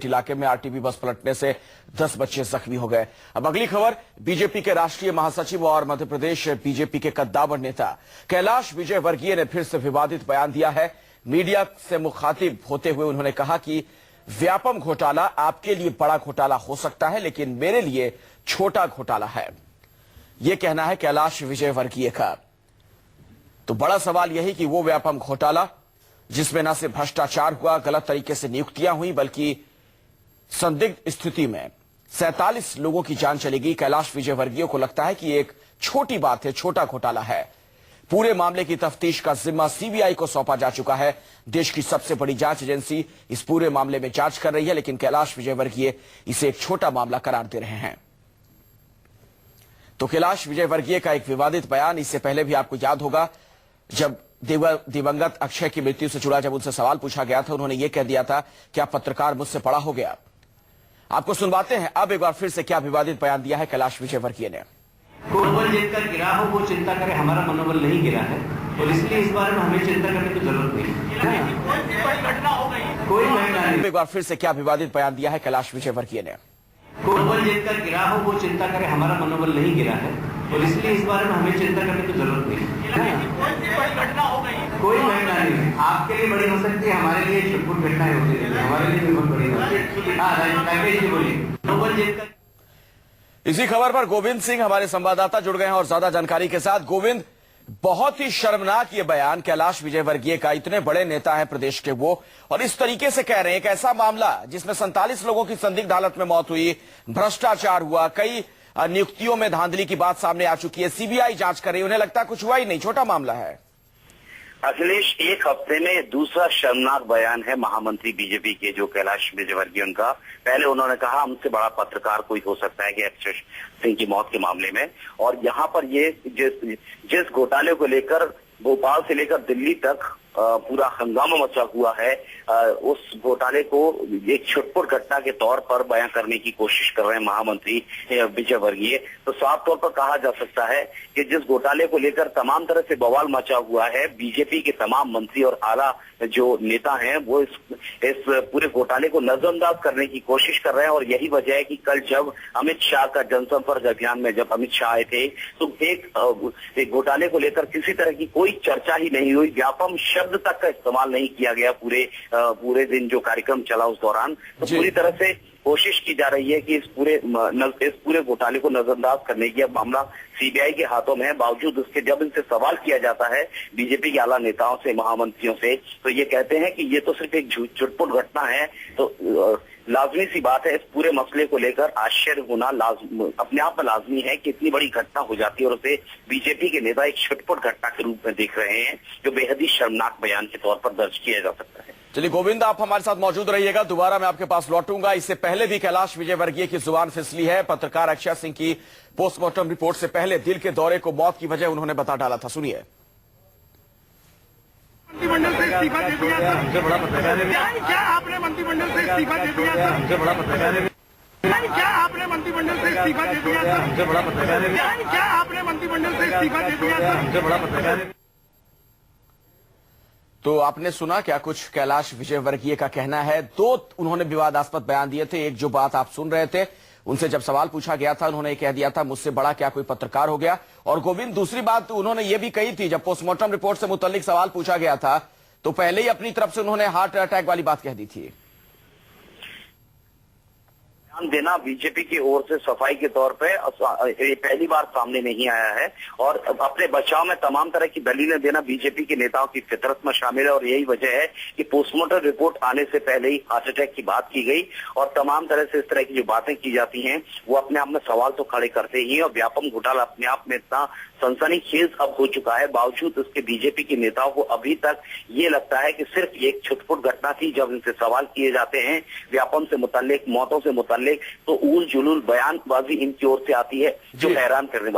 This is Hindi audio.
इलाके में आरटीबी बस पलटने से 10 बच्चे जख्मी हो गए। अब अगली खबर, बीजेपी के राष्ट्रीय महासचिव और मध्य प्रदेश बीजेपी के कद्दावर नेता कैलाश विजयवर्गीय ने फिर से विवादित बयान दिया है। मीडिया से मुखातिब होते हुए उन्होंने कहा कि व्यापम घोटाला आपके लिए बड़ा घोटाला हो सकता है, लेकिन मेरे लिए छोटा घोटाला है। यह कहना है कैलाश विजयवर्गीय का। तो बड़ा सवाल यही कि वो व्यापम घोटाला जिसमें न सिर्फ भ्रष्टाचार हुआ, गलत तरीके से नियुक्तियां हुई, बल्कि संदिग्ध स्थिति में 47 लोगों की जान चलेगी। कैलाश विजयवर्गीय को लगता है कि एक छोटी बात है, छोटा घोटाला है। पूरे मामले की तफ्तीश का जिम्मा सीबीआई को सौंपा जा चुका है। देश की सबसे बड़ी जांच एजेंसी इस पूरे मामले में जांच कर रही है, लेकिन कैलाश विजयवर्गीय इसे एक छोटा मामला करार दे रहे हैं। तो कैलाश विजयवर्गीय का एक विवादित बयान, इससे पहले भी आपको याद होगा जब दिवंगत अक्षय की मृत्यु से जुड़ा जब उनसे सवाल पूछा गया था, उन्होंने यह कह दिया था कि आप पत्रकार मुझसे बड़ा हो गया। आपको सुनवाते हैं अब एक बार फिर से क्या विवादित बयान दिया है कैलाश विजयवर्गीय ने। मनोबल जिनका गिरा हो वो चिंता करे, हमारा मनोबल नहीं गिरा है और इसलिए इस बारे में हमें चिंता करने की जरूरत नहीं। कोई घटना नहीं। एक बार फिर से क्या विवादित बयान दिया है कैलाश विजयवर्गीय ने। मनोबल जिनका गिरा हो वो चिंता करे, हमारा मनोबल नहीं गिरा है और इसलिए इस बारे में हमें चिंता करने की जरूरत नहीं। कोई घटना नहीं। आपके लिए बड़ी हो सकती है, हमारे लिए छुटपुट घटनाएं होती है, हमारे लिए भी बहुत बड़ी होती है। इसी खबर पर गोविंद सिंह हमारे संवाददाता जुड़ गए हैं और ज्यादा जानकारी के साथ। गोविंद, बहुत ही शर्मनाक ये बयान कैलाश विजयवर्गीय का। इतने बड़े नेता हैं प्रदेश के वो, और इस तरीके से कह रहे हैं एक ऐसा मामला जिसमें 47 लोगों की संदिग्ध हालत में मौत हुई, भ्रष्टाचार हुआ, कई नियुक्तियों में धांधली की बात सामने आ चुकी है, सीबीआई जांच कर रही है, उन्हें लगता है कुछ हुआ ही नहीं, छोटा मामला है। अखिलेश, एक हफ्ते में दूसरा शर्मनाक बयान है महामंत्री बीजेपी के जो कैलाश विजयवर्गीय उनका। पहले उन्होंने कहा हमसे बड़ा पत्रकार कोई हो सकता है कि अक्षय सिंह की मौत के मामले में, और यहाँ पर ये जिस घोटाले को लेकर भोपाल से लेकर दिल्ली तक पूरा हंगामा मचा हुआ है, उस घोटाले को एक छुटपुट घटना के तौर पर बयां करने की कोशिश कर रहे हैं महामंत्री विजयवर्गीय। तो साफ तौर पर कहा जा सकता है कि जिस घोटाले को लेकर तमाम तरह से बवाल मचा हुआ है, बीजेपी के तमाम मंत्री और आला जो नेता हैं वो इस पूरे घोटाले को नजरअंदाज करने की कोशिश कर रहे हैं। और यही वजह है कि कल जब अमित शाह का जनसंपर्क अभियान में जब अमित शाह आए थे तो एक घोटाले को लेकर किसी तरह की कोई चर्चा ही नहीं हुई, व्यापम शब्द तक का इस्तेमाल नहीं किया गया पूरे दिन जो कार्यक्रम चला उस दौरान। तो पूरी तरह से कोशिश की जा रही है कि इस पूरे घोटाले को नजरअंदाज करने की। अब मामला सीबीआई के हाथों में है, बावजूद उसके जब इनसे सवाल किया जाता है बीजेपी के आला नेताओं से, महामंत्रियों से, तो ये कहते हैं कि ये तो सिर्फ एक छुटपुट घटना है। तो लाजमी सी बात है, इस पूरे मसले को लेकर आश्चर्य होना अपने आप में लाजमी है कि इतनी बड़ी घटना हो जाती है और उसे बीजेपी के नेता एक छुटपुट घटना के रूप में देख रहे हैं, जो बेहद ही शर्मनाक बयान के तौर पर दर्ज किया जा सकता है। चलिए गोविंद, आप हमारे साथ मौजूद रहिएगा, दोबारा मैं आपके पास लौटूंगा। इससे पहले भी कैलाश विजयवर्गीय की जुबान फिसली है। पत्रकार अक्षय सिंह की पोस्टमार्टम रिपोर्ट से पहले दिल के दौरे को मौत की वजह उन्होंने बता डाला था, सुनिए। मंत्रिमंडल से इस्तीफा दे दिया था। क्या आपने मंत्रिमंडल से इस्तीफा दे दिया था? क्या आपने मंत्रिमंडल से इस्तीफा दे दिया था? क्या आपने मंत्रिमंडल से इस्तीफा दे दिया था? तो आपने सुना क्या कुछ कैलाश विजयवर्गीय का कहना है। दो उन्होंने विवादास्पद बयान दिए थे। एक जो बात आप सुन रहे थे, उनसे जब सवाल पूछा गया था उन्होंने कह दिया था मुझसे बड़ा क्या कोई पत्रकार हो गया। और गोविंद, दूसरी बात उन्होंने ये भी कही थी, जब पोस्टमार्टम रिपोर्ट से मुतल्लिक सवाल पूछा गया था तो पहले ही अपनी तरफ से उन्होंने हार्ट अटैक वाली बात कह दी थी। देना बीजेपी की ओर से सफाई के तौर पे ये पहली बार सामने नहीं आया है, और अपने बचाव में तमाम तरह की दलीलें देना बीजेपी के नेताओं की फितरत में शामिल है। और यही वजह है कि पोस्टमार्टम रिपोर्ट आने से पहले ही हार्ट अटैक की बात की गई, और तमाम तरह से इस तरह की जो बातें की जाती हैं वो अपने आप में सवाल तो खड़े करते ही हैं। और व्यापम घोटाला अपने आप में इतना सनसनीखेज अब हो चुका है, बावजूद उसके बीजेपी के नेताओं को अभी तक ये लगता है कि सिर्फ एक छुटपुट घटना थी। जब इनसे सवाल किए जाते हैं व्यापम से मुतल्लिक, मौतों से मुतल्लिक, तो ऊल जुलूल बयानबाजी इनकी ओर से आती है, जो हैरान करने वाली